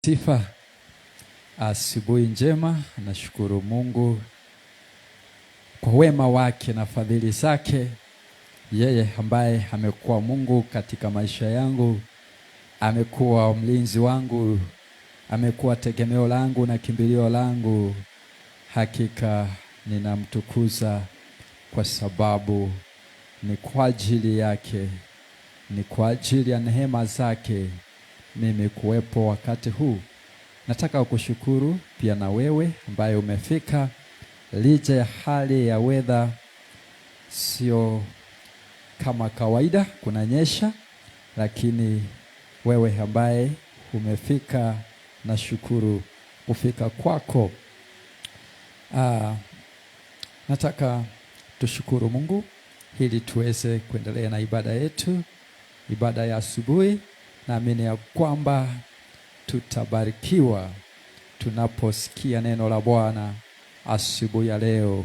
Sifa. Asubuhi njema. Nashukuru Mungu kwa wema wake na fadhili zake, yeye ambaye amekuwa Mungu katika maisha yangu, amekuwa mlinzi wangu, amekuwa tegemeo langu na kimbilio langu. Hakika ninamtukuza kwa sababu ni kwa ajili yake, ni kwa ajili ya neema zake mimi kuwepo wakati huu. Nataka kukushukuru pia na wewe ambaye umefika licha ya hali ya weather sio kama kawaida, kunanyesha, lakini wewe ambaye umefika, na shukuru kufika kwako. Nataka tushukuru Mungu ili tuweze kuendelea na ibada yetu, ibada ya asubuhi. Naamini ya kwamba tutabarikiwa tunaposikia neno la Bwana asubuhi ya leo.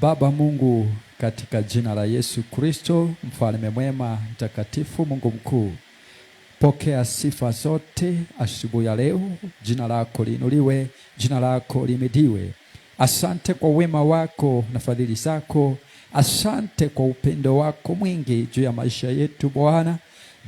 Baba Mungu, katika jina la Yesu Kristo, mfalme mwema, mtakatifu, Mungu mkuu, pokea sifa zote asubuhi ya leo. Jina lako liinuliwe, jina lako lihimidiwe. Asante kwa wema wako na fadhili zako. Asante kwa upendo wako mwingi juu ya maisha yetu Bwana.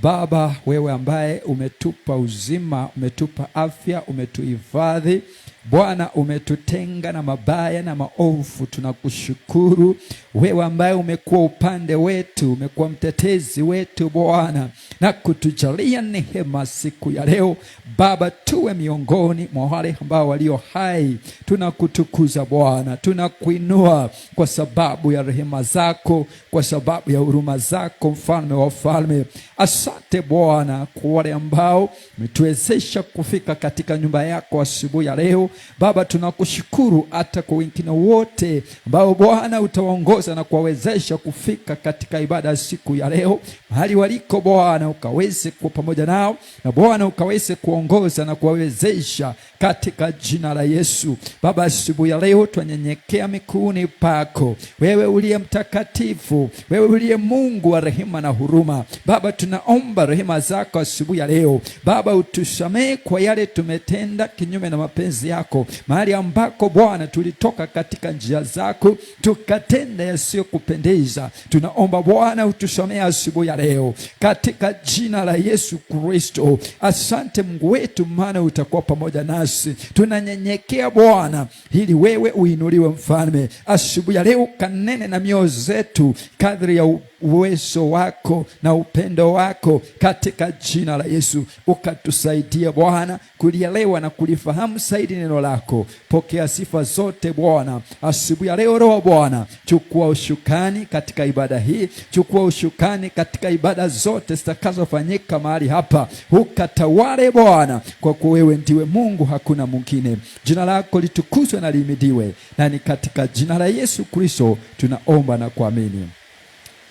Baba, wewe ambaye umetupa uzima, umetupa afya, umetuhifadhi Bwana, umetutenga na mabaya na maovu, tunakushukuru. Wewe ambaye umekuwa upande wetu, umekuwa mtetezi wetu Bwana, na kutujalia neema siku ya leo Baba, tuwe miongoni mwa wale ambao walio hai. Tunakutukuza Bwana, tunakuinua kwa sababu ya rehema zako, kwa sababu ya huruma zako, mfalme wa falme. Asante Bwana kwa wale ambao umetuwezesha kufika katika nyumba yako asubuhi ya leo Baba, tunakushukuru hata kwa wengine wote ambao Bwana utawaongoza na kuwawezesha kufika katika ibada siku ya leo. Mahali waliko Bwana ukaweze kuwa pamoja nao, na Bwana ukaweze kuongoza na kuwawezesha katika jina la Yesu. Baba, asubuhi ya leo tunanyenyekea miguuni pako, wewe uliye mtakatifu, wewe uliye Mungu wa rehema na huruma. Baba, tunaomba rehema zako asubuhi ya leo Baba, utusamehe kwa yale tumetenda kinyume na mapenzi yako, mahali ambako Bwana tulitoka katika njia zako tukatenda yasiyokupendeza. Tunaomba Bwana utusamehe asubuhi ya leo katika jina la Yesu Kristo. Asante Mungu wetu, maana utakuwa pamoja nasi. Tunanyenyekea Bwana ili wewe uinuliwe mfalme. Asubuhi ya leo kanene na mioyo zetu kadri ya uwezo wako na upendo wako katika jina la Yesu. Ukatusaidia Bwana kulielewa na kulifahamu zaidi neno lako. Pokea sifa zote Bwana asubuhi ya leo. Roho Bwana, chukua ushukani katika ibada hii, chukua ushukani katika ibada zote zitakazofanyika mahali hapa. Ukatawale Bwana, kwa kuwa wewe ndiwe Mungu, hakuna mwingine. Jina lako litukuzwe na lihimidiwe, na ni katika jina la Yesu Kristo tunaomba na kuamini.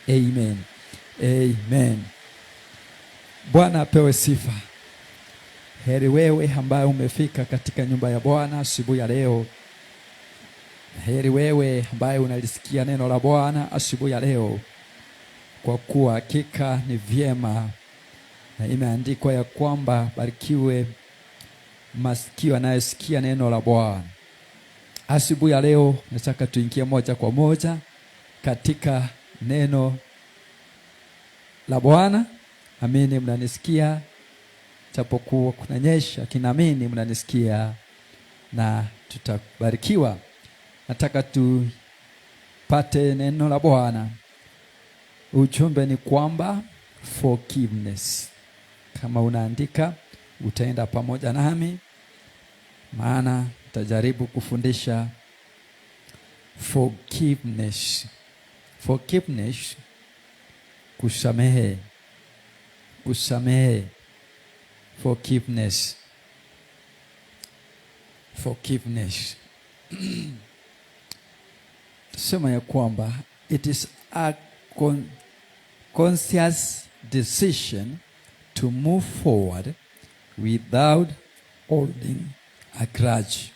Amen. Amen. Bwana apewe sifa. Heri wewe ambaye umefika katika nyumba ya Bwana asubuhi ya leo. Heri wewe ambaye unalisikia neno la Bwana asubuhi ya leo, kwa kuwa hakika ni vyema na imeandikwa ya kwamba barikiwe masikio anayesikia neno la Bwana. Asubuhi ya leo nataka tuingie moja kwa moja katika neno la Bwana. Amini mnanisikia, japokuwa kunanyesha, kinaamini mnanisikia na tutabarikiwa. Nataka tupate neno la Bwana. Ujumbe ni kwamba forgiveness. Kama unaandika utaenda pamoja nami, maana tutajaribu kufundisha forgiveness. Forgiveness, kusamehe, kusamehe. Forgiveness, forgiveness. Tusema ya kwamba it is a conscious decision to move forward without holding a grudge.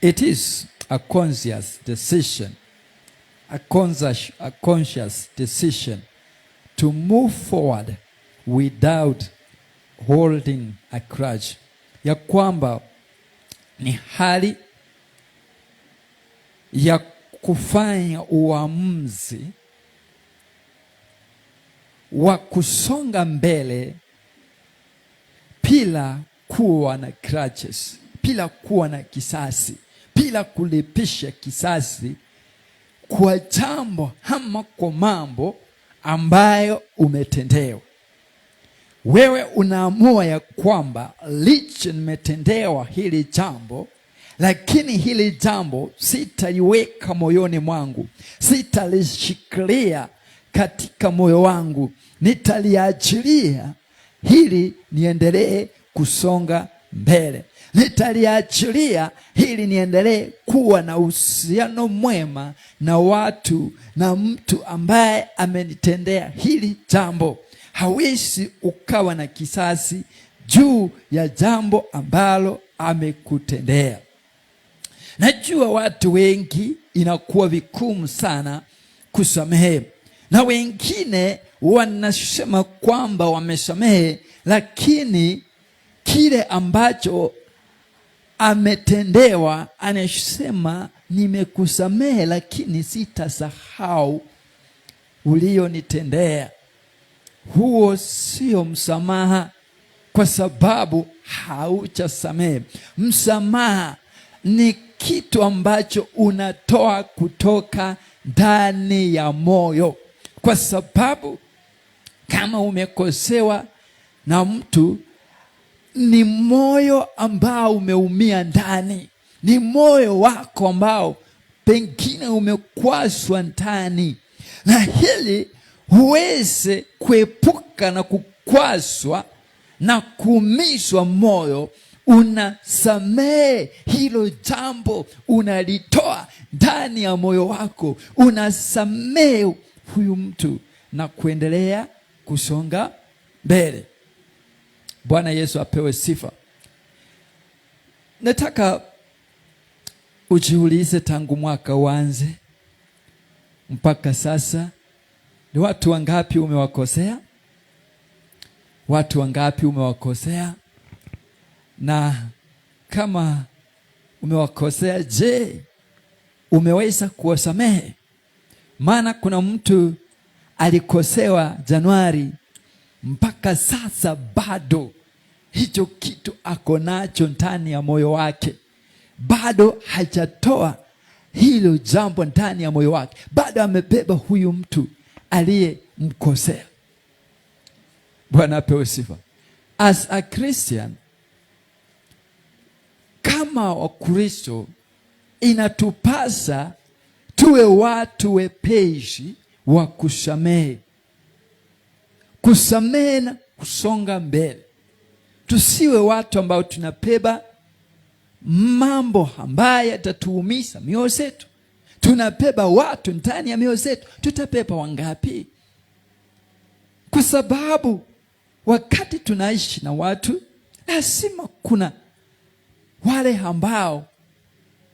It is a conscious decision, a conscious decision to move forward without holding a grudge, ya kwamba ni hali ya kufanya uamuzi wa kusonga mbele bila kuwa na grudges, bila kuwa na kisasi, bila kulipisha kisasi kwa jambo ama kwa mambo ambayo umetendewa. Wewe unaamua ya kwamba licha nimetendewa hili jambo, lakini hili jambo sitaliweka moyoni mwangu, sitalishikilia katika moyo wangu, nitaliachilia hili niendelee kusonga mbele, nitaliachilia hili niendelee kuwa na uhusiano mwema na watu na mtu ambaye amenitendea hili jambo. Hawezi ukawa na kisasi juu ya jambo ambalo amekutendea. Najua watu wengi inakuwa vigumu sana kusamehe, na wengine wanasema kwamba wamesamehe, lakini kile ambacho ametendewa anasema nimekusamehe, lakini sitasahau ulionitendea. Huo sio msamaha, kwa sababu haujasamehe. Msamaha ni kitu ambacho unatoa kutoka ndani ya moyo, kwa sababu kama umekosewa na mtu, ni moyo ambao umeumia ndani, ni moyo wako ambao pengine umekwaswa ndani, na hili huweze kuepuka na kukwaswa na kuumizwa moyo. Unasamehe hilo jambo, unalitoa ndani ya moyo wako, unasamehe huyu mtu na kuendelea kusonga mbele. Bwana Yesu apewe sifa. Nataka ujiulize, tangu mwaka uanze mpaka sasa, ni watu wangapi umewakosea? Watu wangapi umewakosea? Na kama umewakosea, je, umeweza kuwasamehe? Maana kuna mtu alikosewa Januari, mpaka sasa bado hicho kitu ako nacho ndani ya moyo wake, bado hajatoa hilo jambo ndani ya moyo wake, bado amebeba huyu mtu aliyemkosea. Bwana apewe sifa. As a Christian, kama Wakristo, inatupasa tuwe watu wepesi wa kusamehe, kusamehe na kusonga mbele. Tusiwe watu ambao tunabeba mambo ambayo yatatuumiza mioyo yetu. Tunabeba watu ndani ya mioyo yetu. Tutabeba wangapi? Kwa sababu wakati tunaishi na watu, lazima kuna wale ambao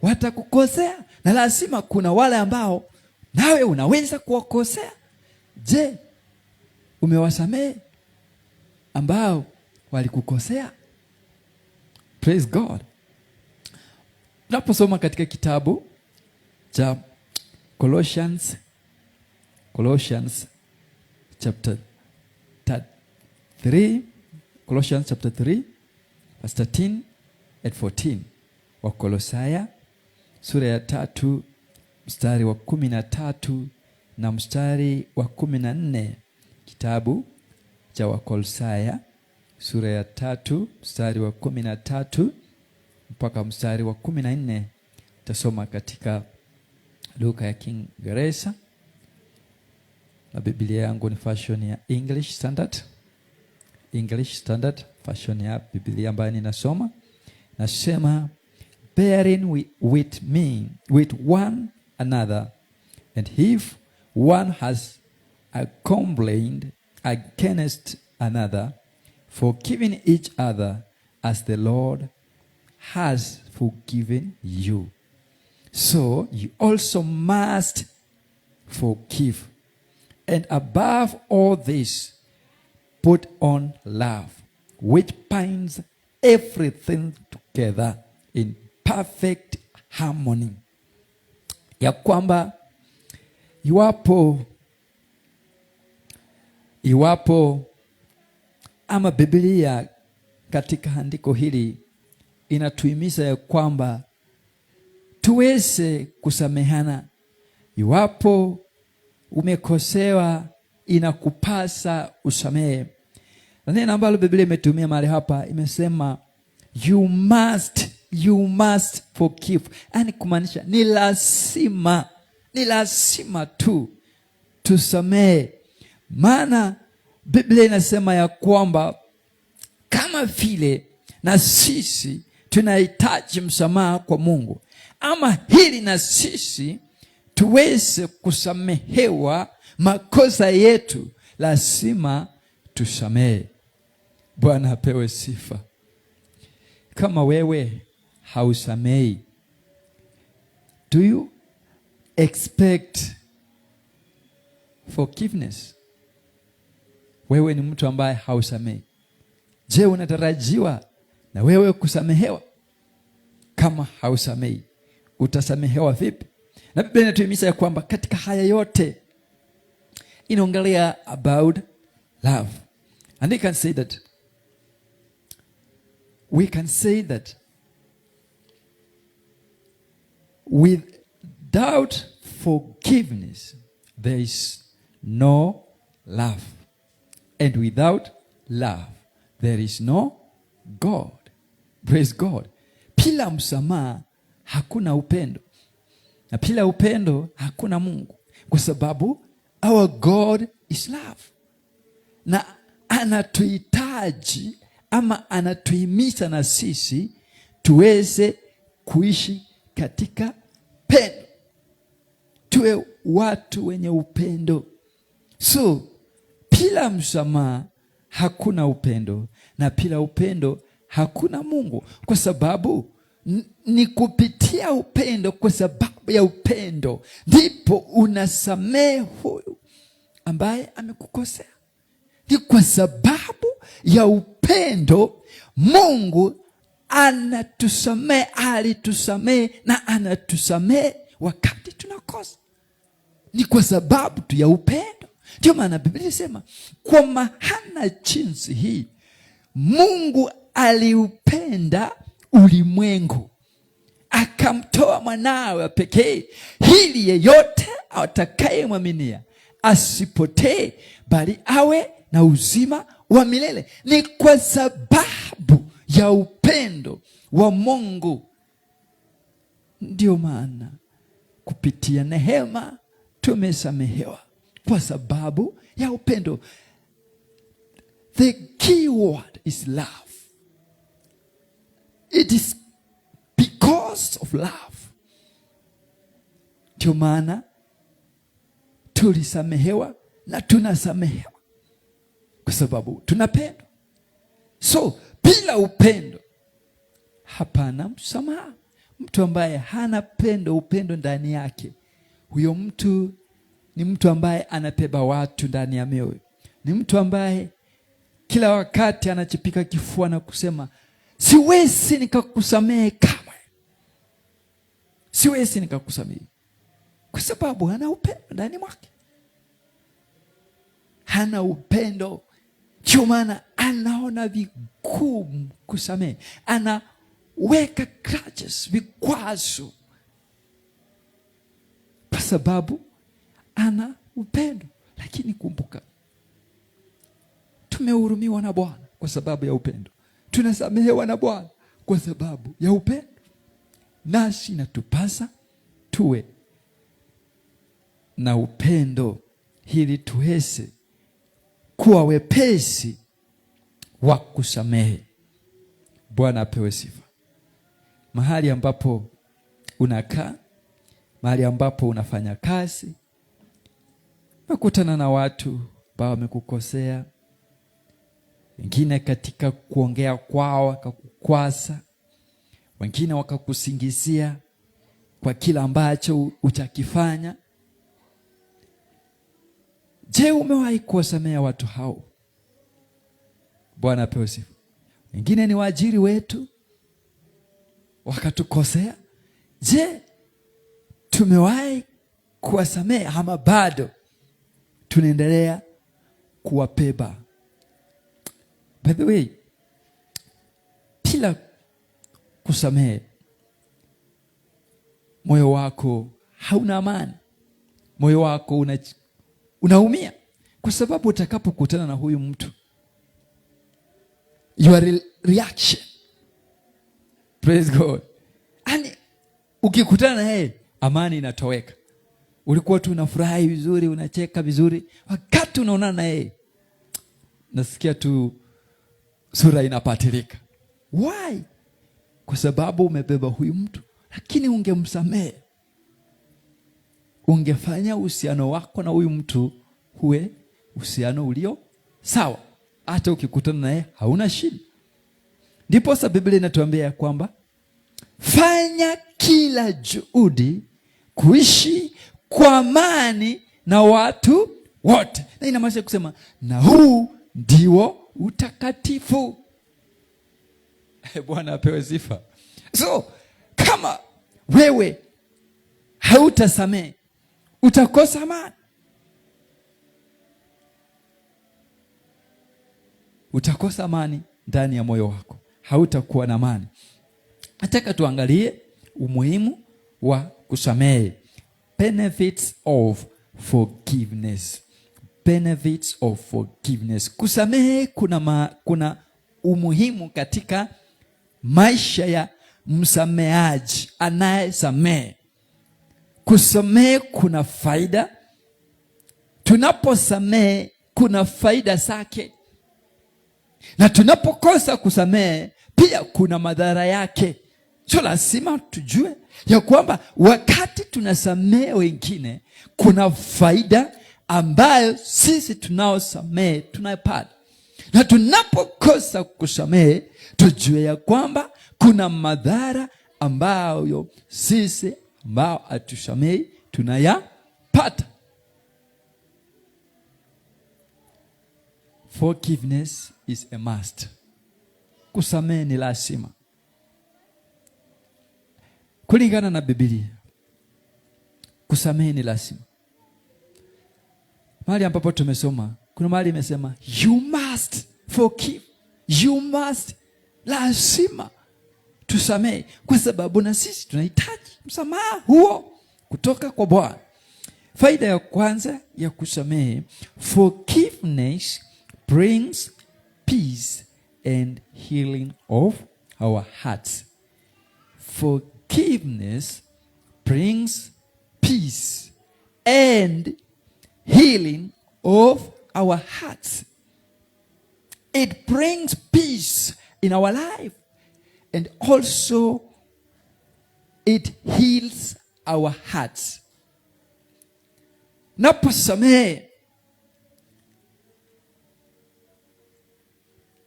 watakukosea, na lazima kuna wale ambao nawe unaweza kuwakosea. Je, umewasamehe ambao walikukosea? Praise God. Tunaposoma katika kitabu cha Colossians chapter 3, Colossians chapter 3 verse 13 and 14. Wakolosaya sura ya 3 mstari wa 13 na mstari wa 14. Kitabu cha Wakolosaya sura ya 3 mstari wa 13 mpaka mstari wa 14. Tasoma katika lugha ya Kiingereza, na Biblia yangu ni version ya English Standard version ya Biblia ambayo ninasoma. Nasema, bearing with one another, and if one has a complaint against another, forgiving each other as the Lord has forgiven you, so you also must forgive. And above all this, put on love, which binds everything together in perfect harmony. Ya kwamba iwapo ama Biblia katika andiko hili inatuhimiza ya kwamba tuweze kusamehana. Iwapo umekosewa, inakupasa usamehe. Na neno ambalo Biblia imetumia mahali hapa imesema you must forgive. Yaani kumaanisha ni lazima tu tusamehe. Maana Biblia inasema ya kwamba kama vile na sisi tunahitaji msamaha kwa Mungu, ama hili na sisi tuweze kusamehewa makosa yetu, lazima tusamehe. Bwana apewe sifa. Kama wewe hausamehi, do you expect forgiveness? Wewe ni mtu ambaye hausamehi. Je, unatarajiwa na wewe kusamehewa? Kama hausamehi, utasamehewa vipi? Na Biblia inatuhimiza ya kwamba katika haya yote inaongelea about love. And we can say that without forgiveness there is no love, and without love there is no God. Praise God. Bila msamaha hakuna upendo, na bila upendo hakuna Mungu, kwa sababu our God is love, na anatuhitaji ama anatuhimiza na sisi tuweze kuishi katika pendo, tuwe watu wenye upendo. So bila msamaha hakuna upendo, na bila upendo hakuna Mungu, kwa sababu ni kupitia upendo, kwa sababu ya upendo ndipo unasamehe huyu ambaye amekukosea. Ni kwa sababu ya upendo Mungu anatusamehe, alitusamehe na anatusamehe wakati tunakosa. Ni kwa sababu tu ya upendo. Ndio maana Biblia inasema kwa maana jinsi hii Mungu aliupenda ulimwengu akamtoa mwanawe pekee, ili yeyote atakayemwaminia asipotee bali awe na uzima wa milele. Ni kwa sababu ya upendo wa Mungu. Ndio maana kupitia neema tumesamehewa kwa sababu ya upendo. The key word is love. It is because of love. Ndio maana tulisamehewa na tunasamehewa kwa sababu tunapenda. So bila upendo hapana msamaha. Mtu ambaye hana upendo ndani yake, huyo mtu ni mtu ambaye anabeba watu ndani ya mioyo. Ni mtu ambaye kila wakati anachipika kifua na kusema siwezi nikakusamehe kamwe, siwezi nikakusamehe, kwa sababu hana upendo ndani mwake. Hana upendo, ndio maana anaona vigumu kusamehe, anaweka grudges, vikwazo, kwa sababu ana upendo. Lakini kumbuka, tumehurumiwa na Bwana kwa sababu ya upendo. Tunasamehewa na Bwana kwa sababu ya upendo. Nasi natupasa tuwe na upendo ili tuweze kuwa wepesi wa kusamehe. Bwana apewe sifa. Mahali ambapo unakaa, mahali ambapo unafanya kazi, umekutana na watu ambao wamekukosea, wengine katika kuongea kwao wakakukwasa, wengine wakakusingizia kwa kila ambacho uchakifanya. Je, umewahi kuwasamehe watu hao? Bwana apewe sifa. wengine ni waajiri wetu wakatukosea. Je, tumewahi kuwasamehe ama bado tunaendelea kuwabeba? By the way, bila kusamehe moyo wako hauna amani, moyo wako unaumia, kwa sababu utakapokutana na huyu mtu, your reaction, praise God, yani ukikutana na yeye amani inatoweka. Ulikuwa tu unafurahi vizuri, unacheka vizuri, wakati unaonana na yeye nasikia tu sura inapatilika. Why? Kwa sababu umebeba huyu mtu. Lakini ungemsamehe, ungefanya uhusiano wako na huyu mtu huwe uhusiano ulio sawa, hata ukikutana naye hauna shida. Ndipo sababu Biblia inatuambia kwamba fanya kila juhudi kuishi kwa amani na watu wote. Na inamaanisha kusema na huu ndio utakatifu. Bwana apewe sifa. So kama wewe hautasamehe, utakosa amani. Utakosa amani ndani ya moyo wako, hautakuwa na amani. Nataka tuangalie umuhimu wa kusamehe. Benefits of forgiveness. Benefits of forgiveness. Kusamehe kuna umuhimu katika maisha ya msameaji anayesamehe. Kusamehe kuna faida. Tunaposamehe kuna faida zake, na tunapokosa kusamehe pia kuna madhara yake. So lazima tujue ya kwamba wakati tunasamehe wengine kuna faida ambayo sisi tunaosamehe tunapata, na tunapokosa kusamehe tujue ya kwamba kuna madhara ambayo sisi ambao hatusamehe tunayapata. Forgiveness is a must. Kusamehe ni lazima. Kulingana na Biblia, kusamehe ni lazima. Mahali ambapo tumesoma, kuna mahali imesema you must forgive. You must, lazima tusamehe, kwa sababu na sisi tunahitaji msamaha huo kutoka kwa Bwana. Faida ya kwanza ya kusamehe, forgiveness brings peace and healing of our hearts. Forgiveness brings peace and healing of our hearts. It brings peace in our life, and also it heals our hearts. Naposamehe,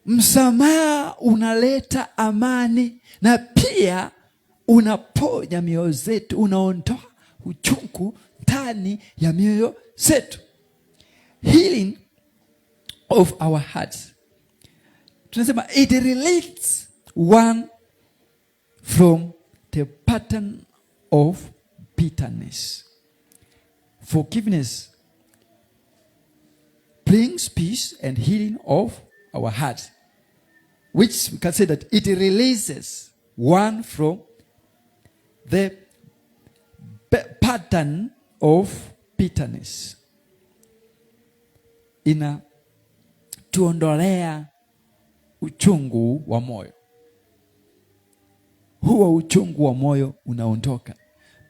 msamaha unaleta amani, na pia unaponya mioyo zetu, unaondoa uchungu ndani ya mioyo zetu. Healing of our hearts. Tunasema it releases one from the pattern of bitterness. Forgiveness brings peace and healing of our hearts, which we can say that it releases one from the pattern of bitterness. Inatuondolea uchungu wa moyo. Huo uchungu wa moyo unaondoka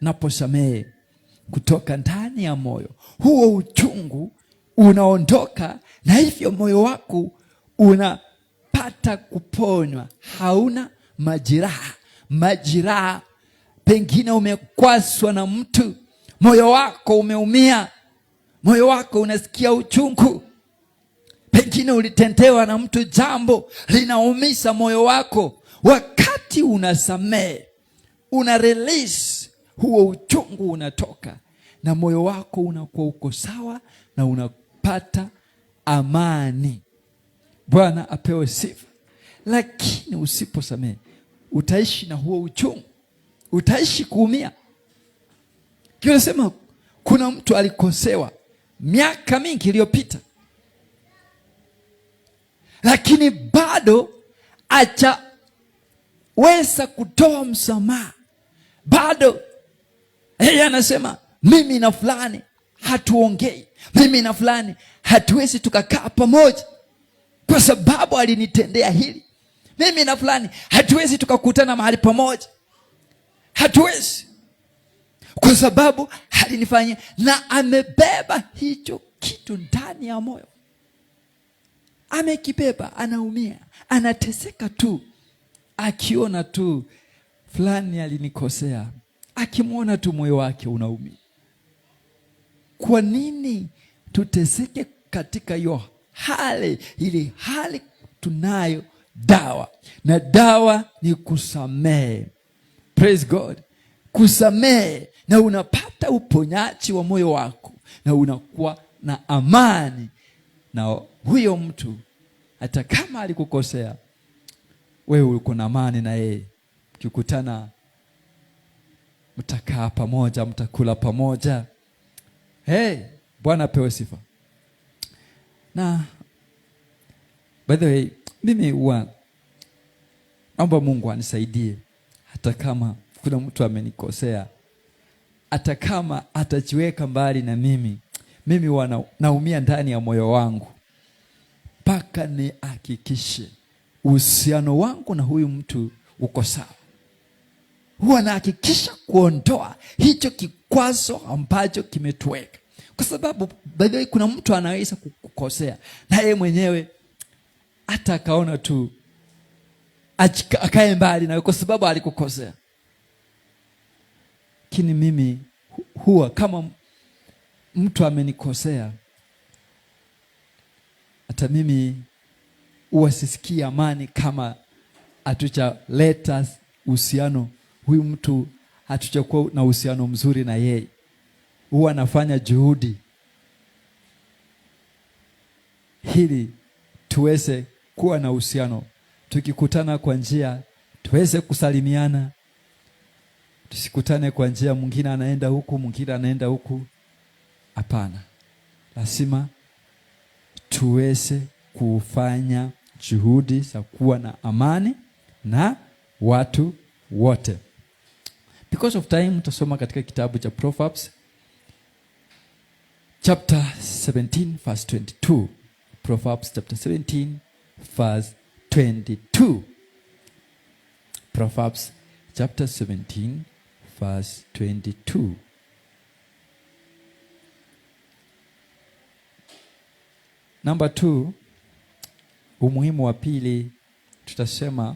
naposamehe kutoka ndani ya moyo. Huo uchungu unaondoka, na hivyo moyo wako unapata kuponywa. Hauna majeraha. Pengine umekwaswa na mtu, moyo wako umeumia, moyo wako unasikia uchungu. Pengine ulitendewa na mtu jambo linaumiza moyo wako. Wakati unasamehe, una release huo uchungu, unatoka na moyo wako unakuwa uko sawa na unapata amani. Bwana apewe sifa. Lakini usiposamehe, utaishi na huo uchungu, utaishi kuumia. Kinasema kuna mtu alikosewa miaka mingi iliyopita, lakini bado hajaweza kutoa msamaha. Bado yeye anasema mimi na fulani hatuongei, mimi na fulani hatuwezi tukakaa pamoja kwa sababu alinitendea hili. Mimi na fulani hatuwezi tukakutana mahali pamoja, hatuwezi kwa sababu alinifanyia. Na amebeba hicho kitu ndani ya moyo, amekibeba, anaumia, anateseka tu akiona tu fulani alinikosea, akimwona tu moyo wake unaumia. Kwa nini tuteseke katika hiyo hali? Ili hali tunayo dawa, na dawa ni kusamehe. Praise God. Kusamehe, na unapata uponyaji wa moyo wako, na unakuwa na amani na huyo mtu. Hata kama alikukosea, wewe uko na amani na yeye. Mkikutana mtakaa pamoja, mtakula pamoja. Bwana pewe sifa. Na by the way, mimi huwa naomba Mungu anisaidie, hata kama kuna mtu amenikosea, hata kama atajiweka mbali na mimi huwa naumia ndani ya moyo wangu, mpaka nihakikishe uhusiano wangu na huyu mtu uko sawa. Huwa nahakikisha kuondoa hicho kikwazo ambacho kimetuweka, kwa sababu by the way, kuna mtu anaweza kukosea na yeye mwenyewe hata akaona tu akae mbali na kwa sababu alikukosea. Lakini mimi huwa kama mtu amenikosea, hata mimi huwa sisikii amani kama hatujaleta uhusiano, huyu mtu hatujakuwa na uhusiano mzuri na yeye. Huwa nafanya juhudi hili tuweze kuwa na uhusiano. Tukikutana kwa njia tuweze kusalimiana, tusikutane kwa njia mwingine anaenda huku, mwingine anaenda huku. Hapana, lazima tuweze kufanya juhudi za kuwa na amani na watu wote. Because of time, tutasoma katika kitabu cha Proverbs chapter 17 verse 22. Proverbs chapter 17 verse 22. Proverbs chapter 17 verse 22. Number 2, umuhimu wa pili, tutasema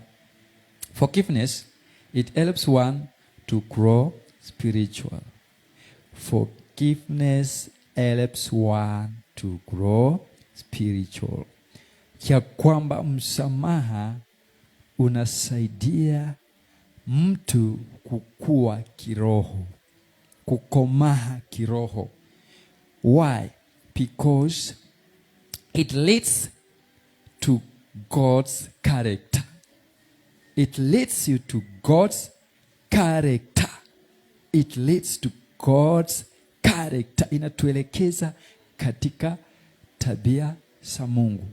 forgiveness, it helps one to grow spiritual. Forgiveness helps one to grow spiritual. Ya kwamba msamaha unasaidia mtu kukua kiroho, kukomaa kiroho. Why? Because it leads to God's character. It leads you to God's character. It leads to God's character. Inatuelekeza katika tabia za Mungu,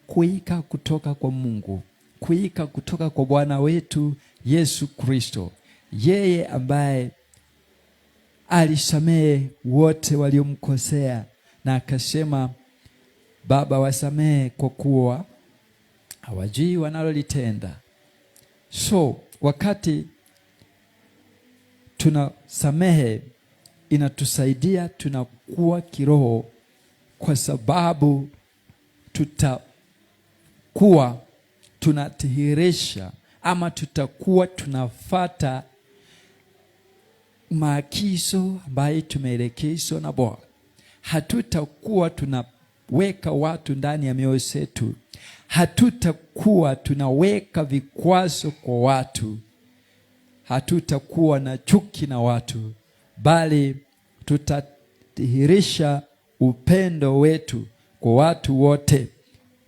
kuiga kutoka kwa Mungu, kuiga kutoka kwa Bwana wetu Yesu Kristo, yeye ambaye alisamehe wote waliomkosea na akasema, Baba wasamehe kwa kuwa hawajui wanalolitenda. So wakati tunasamehe, inatusaidia tunakuwa kiroho, kwa sababu tutakuwa tunatihirisha ama tutakuwa tunafata maagizo ambayo tumeelekezwa na Bwana. Hatutakuwa tunaweka watu ndani ya mioyo yetu. Hatutakuwa tunaweka vikwazo kwa watu. Hatutakuwa na chuki na watu, bali tutadhihirisha upendo wetu kwa watu wote.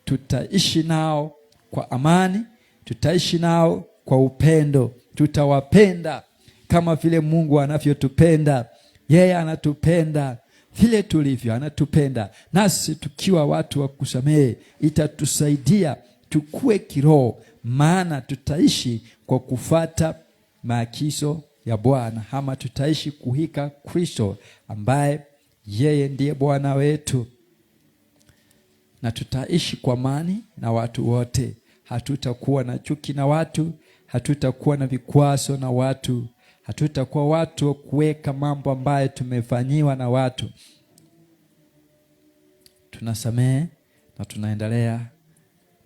Tutaishi nao kwa amani tutaishi nao kwa upendo, tutawapenda kama vile Mungu anavyotupenda. Yeye anatupenda vile tulivyo, anatupenda. Nasi tukiwa watu wa kusamehe, itatusaidia tukue kiroho, maana tutaishi kwa kufuata maagizo ya Bwana, ama tutaishi kuhika Kristo ambaye yeye ndiye Bwana wetu, na tutaishi kwa amani na watu wote. Hatutakuwa na chuki na watu, hatutakuwa na vikwazo na watu, hatutakuwa watu wa kuweka mambo ambayo tumefanyiwa na watu. Tunasamehe na tunaendelea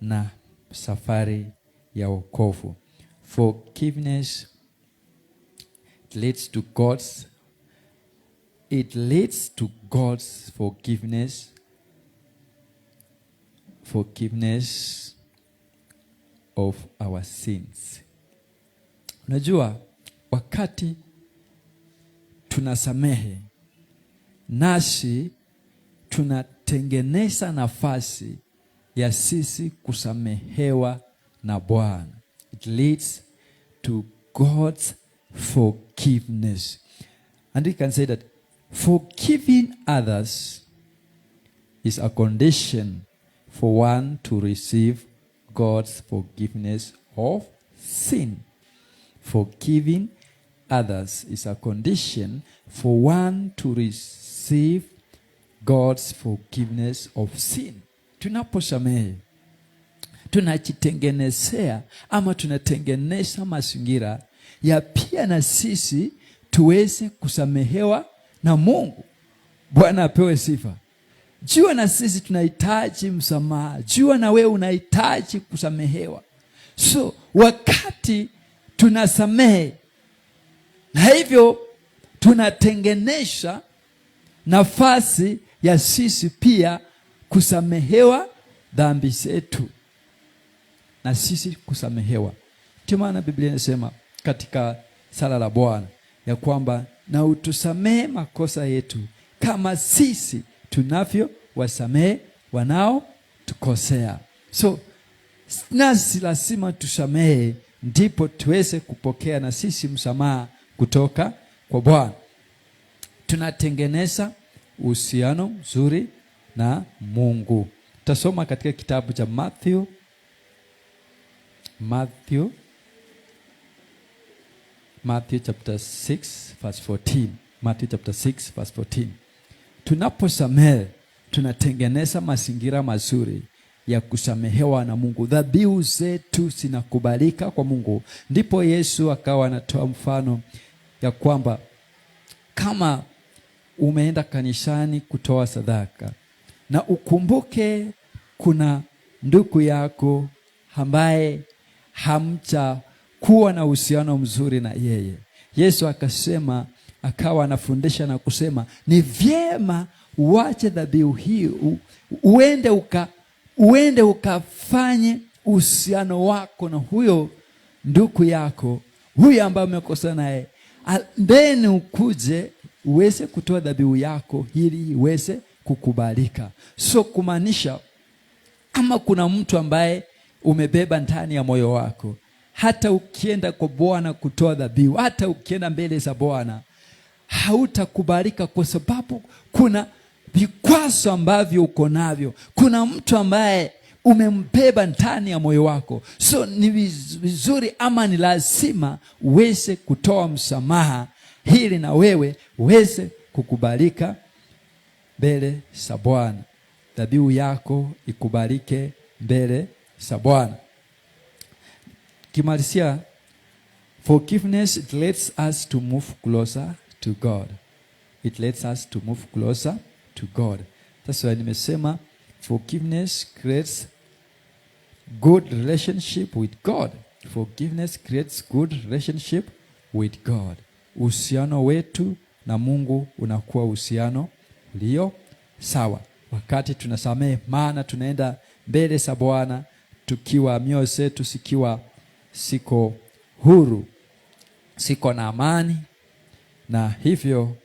na safari ya wokovu. Forgiveness leads to God's forgiveness of our sins. Unajua, wakati tunasamehe, nasi tunatengeneza nafasi ya sisi kusamehewa na Bwana. It leads to God's forgiveness. And we can say that forgiving others is a condition for one to receive God's forgiveness of sin. Forgiving others is a condition for one to receive God's forgiveness of sin. Tunaposamehe, tunajitengenezea ama tunatengeneza mazingira ya pia na sisi tuweze kusamehewa na Mungu. Bwana apewe sifa. Jua na sisi tunahitaji msamaha. Jua na wewe unahitaji kusamehewa. So wakati tunasamehe, na hivyo tunatengenesha nafasi ya sisi pia kusamehewa dhambi zetu, na sisi kusamehewa. Ndio maana Biblia inasema katika sala la Bwana ya kwamba na utusamehe makosa yetu kama sisi tunavyo wasamehe wanao tukosea. So nasi lazima tusamehe, ndipo tuweze kupokea na sisi msamaha kutoka kwa Bwana. Tunatengeneza uhusiano mzuri na Mungu. Tutasoma katika kitabu cha Matthew chapter 6 verse 14. Matthew chapter 6 verse 14. Tunaposamehe, tunatengeneza mazingira mazuri ya kusamehewa na Mungu. Dhabihu zetu zinakubalika kwa Mungu. Ndipo Yesu akawa anatoa mfano ya kwamba kama umeenda kanisani kutoa sadaka, na ukumbuke kuna ndugu yako ambaye hamcha kuwa na uhusiano mzuri na yeye. Yesu akasema, akawa anafundisha na kusema, ni vyema uache dhabihu hii, uende ukafanye uhusiano wako na huyo ndugu yako, huyo ambaye umekosa naye, then ukuje uweze kutoa dhabihu yako ili iweze kukubalika. So kumaanisha, ama kuna mtu ambaye umebeba ndani ya moyo wako, hata ukienda kwa Bwana kutoa dhabihu, hata ukienda mbele za Bwana, hautakubalika kwa sababu kuna vikwazo ambavyo uko navyo. Kuna mtu ambaye umembeba ndani ya moyo wako. So ni vizuri ama ni lazima uweze kutoa msamaha ili na wewe uweze kukubalika mbele za Bwana. Dhabihu yako ikubalike mbele za Bwana. Kimalizia, forgiveness, it lets us to move closer to God. It lets us to move closer to God. That's why nimesema forgiveness creates good relationship with God. Forgiveness creates good relationship with God. Uhusiano wetu na Mungu unakuwa uhusiano ulio sawa wakati tunasamehe, maana tunaenda mbele za Bwana tukiwa mioyo zetu siko huru, siko na amani, na hivyo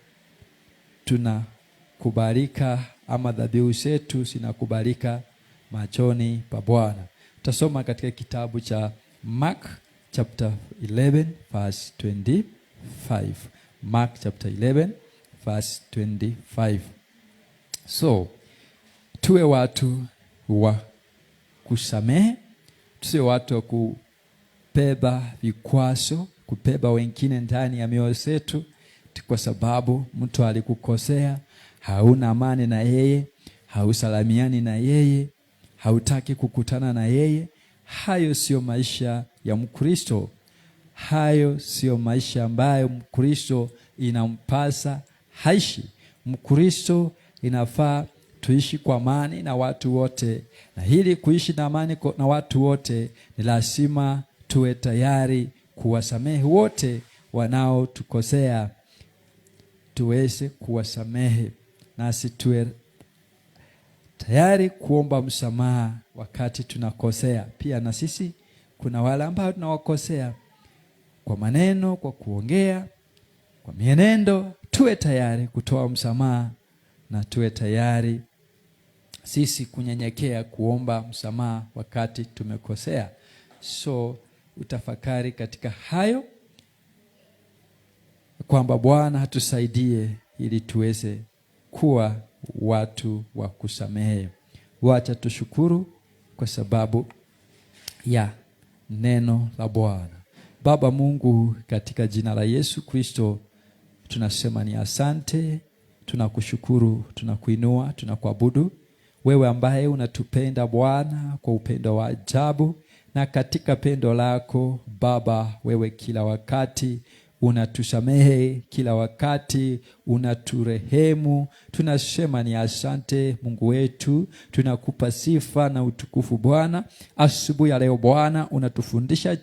tunakubalika, ama dhabihu zetu zinakubalika machoni pa Bwana. Tutasoma katika kitabu cha Mark chapter 11 verse 25. Mark chapter 11 verse 25. So, tuwe watu wa kusamehe, tusiwe watu wa kubeba vikwazo, kubeba wengine ndani ya mioyo yetu, kwa sababu mtu alikukosea, hauna amani na yeye, hausalamiani na yeye, hautaki kukutana na yeye. Hayo sio maisha ya Mkristo. Hayo sio maisha ambayo Mkristo inampasa haishi. Mkristo inafaa tuishi kwa amani na watu wote, na ili kuishi na amani na watu wote ni lazima tuwe tayari kuwasamehe wote wanaotukosea. Tuweze kuwasamehe, nasi tuwe tayari kuomba msamaha wakati tunakosea. Pia na sisi kuna wale ambao tunawakosea kwa maneno, kwa kuongea, kwa mienendo. Tuwe tayari kutoa msamaha na tuwe tayari sisi kunyenyekea kuomba msamaha wakati tumekosea. So utafakari katika hayo, kwamba Bwana hatusaidie ili tuweze kuwa watu wa kusamehe. Wacha tushukuru kwa sababu ya neno la Bwana. Baba Mungu, katika jina la Yesu Kristo tunasema ni asante, tunakushukuru, tunakuinua, tunakuabudu. Wewe ambaye unatupenda Bwana kwa upendo wa ajabu, na katika pendo lako Baba, wewe kila wakati unatusamehe, kila wakati unaturehemu. Tunasema ni asante Mungu wetu, tunakupa sifa na utukufu Bwana. Asubuhi ya leo Bwana, unatufundisha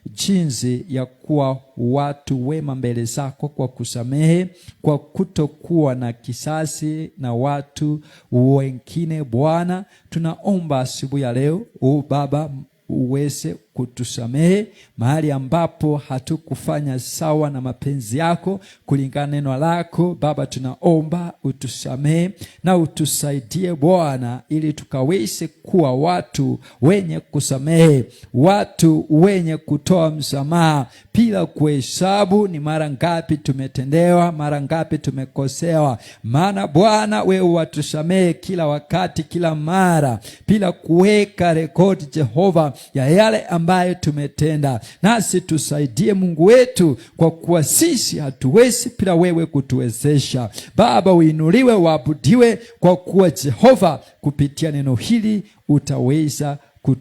jinsi ya kuwa watu wema mbele zako kwa kusamehe, kwa kutokuwa na kisasi na watu wengine Bwana. Tunaomba asubuhi ya leo Baba uweze kutusamehe mahali ambapo hatukufanya sawa na mapenzi yako kulingana neno lako Baba. Tunaomba utusamehe na utusaidie Bwana, ili tukaweze kuwa watu wenye kusamehe, watu wenye kutoa msamaha bila kuhesabu ni mara ngapi tumetendewa, mara ngapi tumekosewa. Maana Bwana wewe watusamehe kila wakati, kila mara, bila kuweka rekodi Jehova ya yale ambayo tumetenda. Nasi tusaidie Mungu wetu, kwa kuwa sisi hatuwezi bila wewe kutuwezesha. Baba uinuliwe, waabudiwe, kwa kuwa Jehova kupitia neno hili utaweza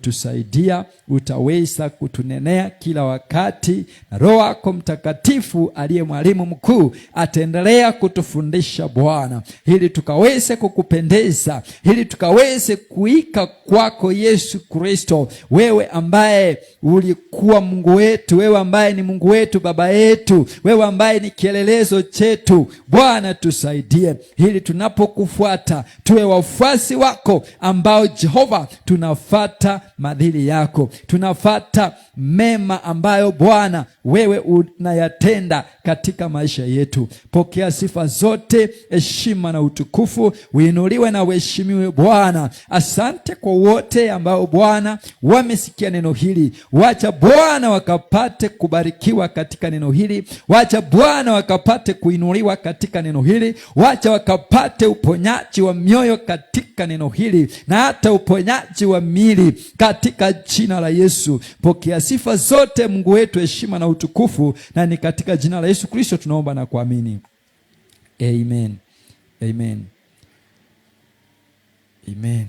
kutusaidia, utaweza kutunenea kila wakati, na Roho yako Mtakatifu aliye mwalimu mkuu ataendelea kutufundisha Bwana, ili tukaweze kukupendeza, ili tukaweze kuika kwako Yesu Kristo. Wewe ambaye ulikuwa Mungu wetu, wewe ambaye ni Mungu wetu, Baba yetu, wewe ambaye ni kielelezo chetu Bwana, tusaidie ili tunapokufuata tuwe wafuasi wako ambao Jehova tunafuata madhili yako, tunafuata mema ambayo Bwana wewe unayatenda katika maisha yetu. Pokea sifa zote, heshima na utukufu, uinuliwe na uheshimiwe Bwana. Asante kwa wote ambao Bwana wamesikia neno hili. Wacha Bwana wakapate kubarikiwa katika neno hili. Wacha Bwana wakapate kuinuliwa katika neno hili. Wacha wakapate uponyaji wa mioyo katika neno hili, na hata uponyaji wa miili katika jina la Yesu. Pokea sifa zote Mungu wetu, heshima na utukufu, na ni katika jina la Yesu Kristo tunaomba na kuamini. Amen. Amen. Amen.